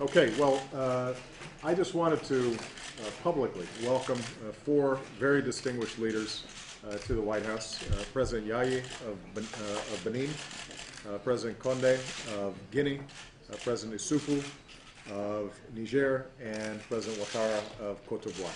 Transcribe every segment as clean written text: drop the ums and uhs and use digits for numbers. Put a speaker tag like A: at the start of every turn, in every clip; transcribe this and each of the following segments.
A: Okay, well, I just wanted to publicly welcome four very distinguished leaders to the White House. President Yayi of Benin, President Condé of Guinea, President Issoufou of Niger, and President Ouattara of Côte d'Ivoire.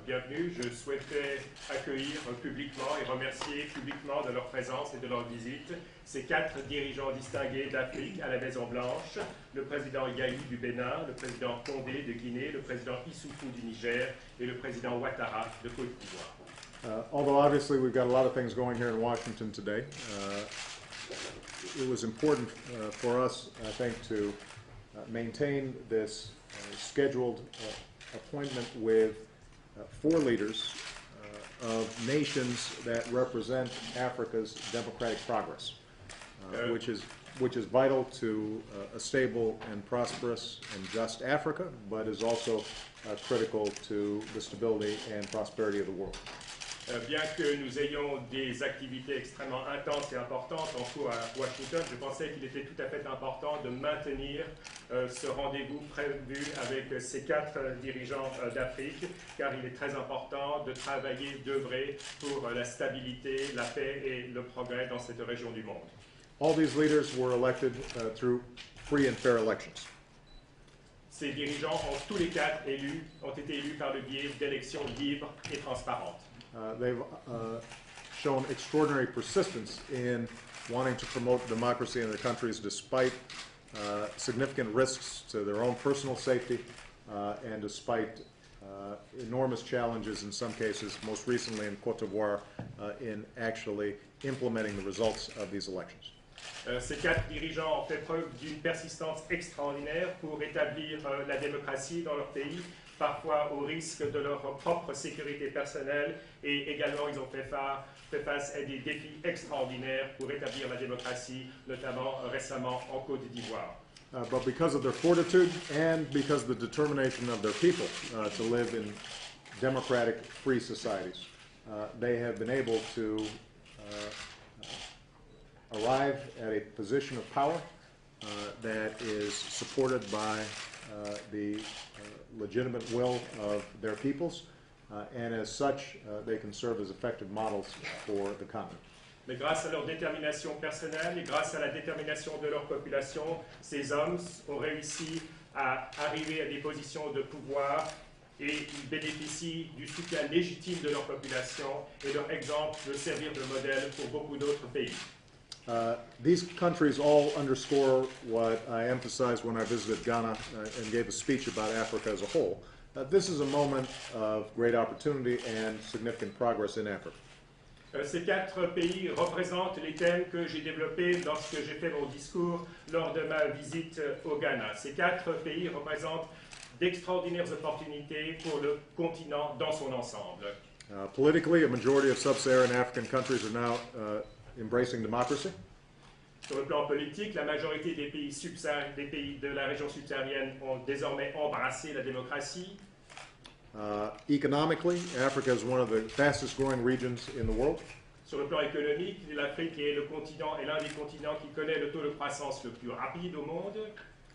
B: Bienvenue, je souhaitais accueillir publiquement et remercier publiquement de leur présence et de leur visite ces quatre dirigeants distingués d'Afrique à la Maison-Blanche, le président Yayi du Bénin, le président Condé de Guinée, le président Issoufou du Niger et le président Ouattara de Côte d'Ivoire.
A: Although obviously we've got a lot of things going here in Washington today, it was important for us, I think, to maintain this scheduled appointment with four leaders of nations that represent Africa's democratic progress, which is vital to a stable and prosperous and just Africa, but is also critical to the stability and prosperity of the world.
B: Bien que nous ayons des activités extrêmement intenses et importantes en cours à Washington, je pensais qu'il était tout à fait important de maintenir ce rendez-vous prévu avec ces quatre dirigeants d'Afrique, car il est très important de travailler, d'œuvrer pour la stabilité, la paix et le progrès dans cette région du monde.
A: All these leaders were elected through free and fair elections.
B: Ces dirigeants ont tous les quatre ont été élus par le biais d'élections libres et transparentes.
A: They've shown extraordinary persistence in wanting to promote democracy in their countries despite significant risks to their own personal safety and despite enormous challenges in some cases, most recently in Côte d'Ivoire, in actually implementing the results of these elections.
B: Ces quatre dirigeants ont fait preuve d'une persistance extraordinaire pour établir la démocratie dans leur pays, parfois au risque de leur propre sécurité personnelle, et également ils ont fait face à des défis extraordinaires pour établir la démocratie, notamment récemment en Côte d'Ivoire.
A: But because of their fortitude and because of the determination of their people to live in democratic, free societies, they have been able to arrive at a position of power that is supported by the legitimate will of their peoples, and as such, they can serve as effective models for the continent.
B: Mais grâce à leur détermination personnelle et grâce à la détermination de leur population, ces hommes ont réussi à arriver à des positions de pouvoir et ils bénéficient du soutien légitime de leur population et leur exemple peut servir de modèle pour beaucoup d'autres pays.
A: These countries all underscore what I emphasized when I visited Ghana and gave a speech about Africa as a whole. This is a moment of great opportunity and significant progress in Africa.
B: Ces quatre pays représentent les thèmes que j'ai développés lorsque j'ai fait mon discours lors de ma visite au Ghana. Ces quatre pays représentent d'extraordinaires opportunités pour le continent dans son ensemble.
A: Politically, a majority of sub-Saharan African countries are now embracing democracy.
B: Sur le plan politique, la majorité des pays de la région subsaharienne ont désormais embrassé la démocratie.
A: Economically, Africa is one of the fastest growing regions in the world.
B: Sur le plan économique, l'Afrique est l'un des continents qui connaît le taux de croissance le plus rapide au monde.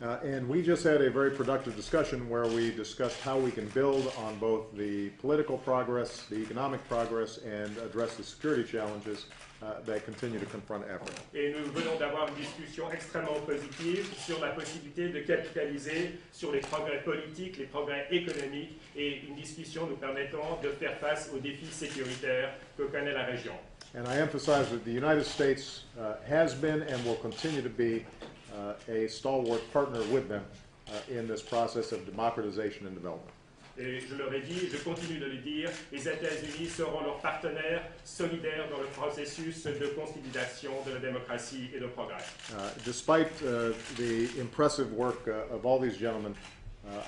A: And we just had a very productive discussion where we discussed how we can build on both the political progress, the economic progress, and address the security challenges that continue to confront Africa.
B: Et nous venons d'avoir une discussion extrêmement positive sur la possibilité de capitaliser sur les progrès politiques, les progrès économiques et une discussion nous permettant de faire face aux défis sécuritaires que connaît la région.
A: And I emphasize that the United States has been and will continue to be a stalwart partner with them in this process of democratization and development.
B: Et je leur ai dit, je continue de le dire, les États-Unis seront leurs partenaires solidaires dans le processus de consolidation de la démocratie et de progrès.
A: Despite the impressive work of all these gentlemen,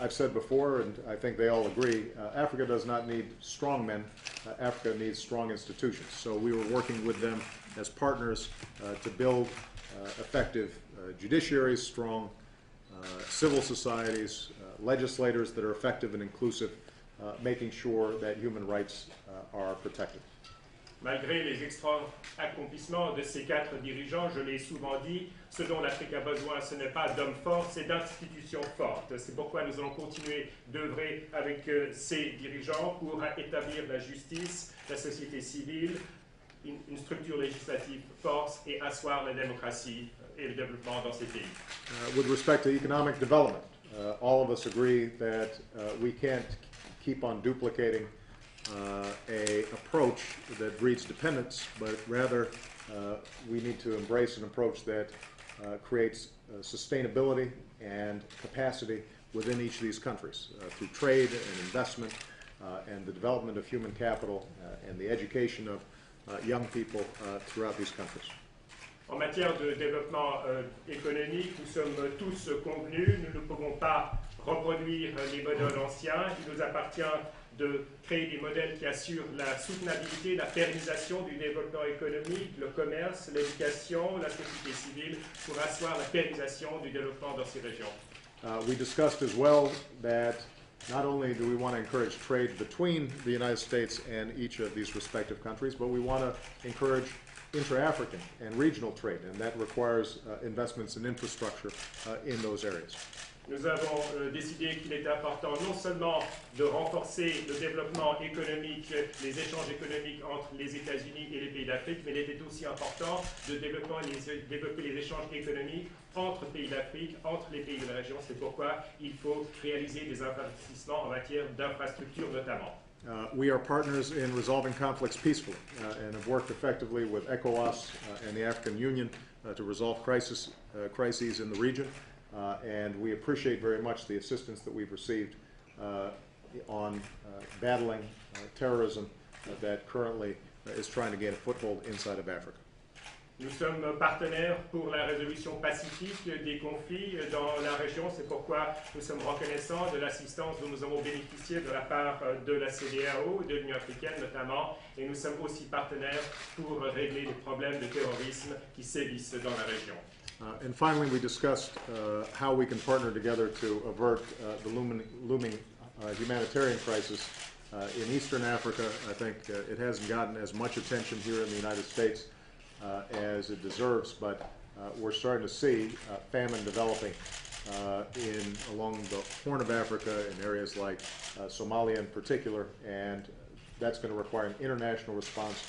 A: I've said before, and I think they all agree, Africa does not need strong men, Africa needs strong institutions. So we were working with them as partners to build effective judiciaries, strong civil societies, legislators that are effective and inclusive, making sure that human rights are protected.
B: Malgré les extra accomplissements de ces 4 dirigeants, je l'ai souvent dit, ce dont l'Afrique a besoin, ce n'est pas d'hommes forts, c'est d'institutions fortes. C'est pourquoi nous allons continuer d'œuvrer avec ces dirigeants pour établir la justice, la société civile, une structure législative forte et asseoir la démocratie et le développement dans ces pays.
A: With respect to economic development, all of us agree that we can't keep on duplicating a approach that breeds dependence, but rather we need to embrace an approach that creates sustainability and capacity within each of these countries through trade and investment and the development of human capital and the education of young people throughout these countries.
B: En matière de développement économique, nous sommes tous convenus, nous ne pouvons pas reproduire les modèles anciens. Il nous appartient de créer des modèles qui assurent la soutenabilité, la pérennisation du développement économique, le commerce, l'éducation, la société civile, pour asseoir la pérennisation du développement dans ces régions.
A: We discussed as well that not only do we want to encourage trade between the United States and each of these respective countries, but we want to encourage intra-African and regional trade, and that requires investments in infrastructure in those areas.
B: Nous avons décidé qu'il était important non seulement de renforcer le développement économique, les échanges économiques entre les États-Unis et les pays d'Afrique, mais il était aussi important de développer les échanges économiques entre pays d'Afrique, entre les pays de la région. C'est pourquoi il faut réaliser des investissements en matière d'infrastructures notamment.
A: We are partners in resolving conflicts peacefully and have worked effectively with ECOWAS and the African Union to resolve crises in the region. And we appreciate very much the assistance that we've received on battling terrorism that currently is trying to gain a foothold inside of Africa.
B: Nous sommes partenaires pour la résolution pacifique des conflits dans la région. C'est pourquoi nous sommes reconnaissants de l'assistance dont nous avons bénéficié de la part de la CEDEAO, de l'Union africaine notamment. Et nous sommes aussi partenaires pour régler les problèmes de terrorisme qui sévissent dans la région.
A: And finally, we discussed how we can partner together to avert the looming humanitarian crisis in Eastern Africa. I think it hasn't gotten as much attention here in the United States as it deserves, but we're starting to see famine developing along the Horn of Africa in areas like Somalia in particular, and that's going to require an international response,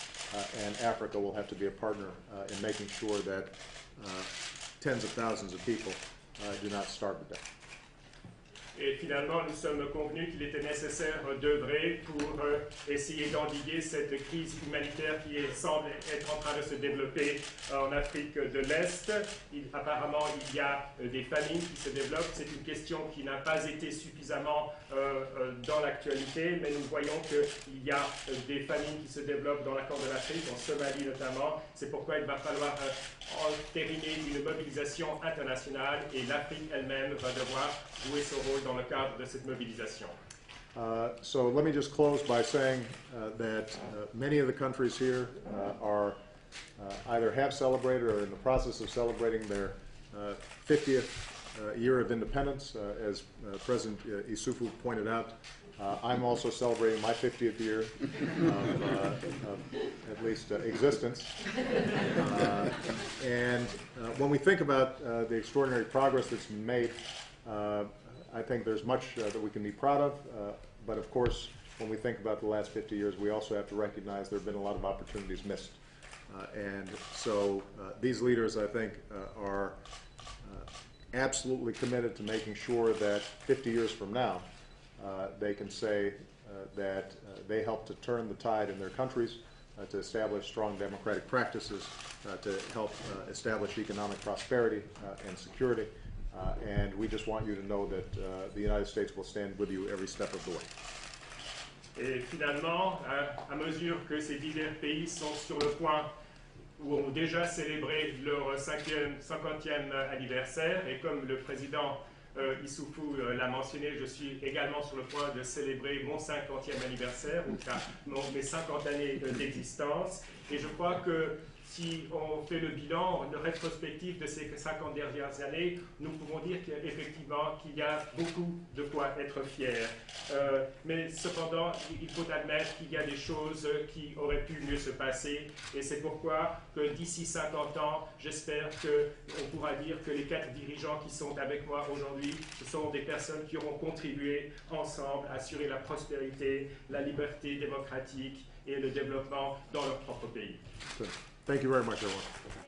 A: and Africa will have to be a partner in making sure that tens of thousands of people do not starve to death.
B: Et finalement, nous sommes convenus qu'il était nécessaire d'œuvrer pour essayer d'endiguer cette crise humanitaire qui semble être en train de se développer en Afrique de l'Est. Apparemment, il y a des famines qui se développent. C'est une question qui n'a pas été suffisamment dans l'actualité, mais nous voyons qu'il y a des famines qui se développent dans la Corne de l'Afrique, en Somalie notamment. C'est pourquoi il va falloir entériner une mobilisation internationale et l'Afrique elle-même va devoir jouer son rôle dans le cadre de cette mobilisation.
A: So let me just close by saying that many of the countries here are either have celebrated or in the process of celebrating their 50th year of independence. As President Issoufou pointed out, I'm also celebrating my 50th year of at least existence. And when we think about the extraordinary progress that's been made, I think there's much that we can be proud of, but of course, when we think about the last 50 years, we also have to recognize there have been a lot of opportunities missed. And so these leaders, I think, are absolutely committed to making sure that 50 years from now, they can say that they helped to turn the tide in their countries, to establish strong democratic practices, to help establish economic prosperity and security. And we just want you to know that the United States will stand with you every step of the way.
B: Et finalement, à mesure que ces divers pays sont sur le point ou ont déjà célébré leur 50e anniversaire, et comme le président Issoufou l'a mentionné, je suis également sur le point de célébrer mon 50e anniversaire, ou mes 50 années d'existence, et je crois que si on fait le bilan, le rétrospectif de ces 50 dernières années, nous pouvons dire qu'effectivement qu'il y a beaucoup de quoi être fier. Mais cependant, il faut admettre qu'il y a des choses qui auraient pu mieux se passer, et c'est pourquoi que d'ici 50 ans, j'espère qu'on pourra dire que les 4 dirigeants qui sont avec moi aujourd'hui, ce sont des personnes qui auront contribué ensemble à assurer la prospérité, la liberté démocratique et le développement dans leur propre pays.
A: Thank you very much, everyone.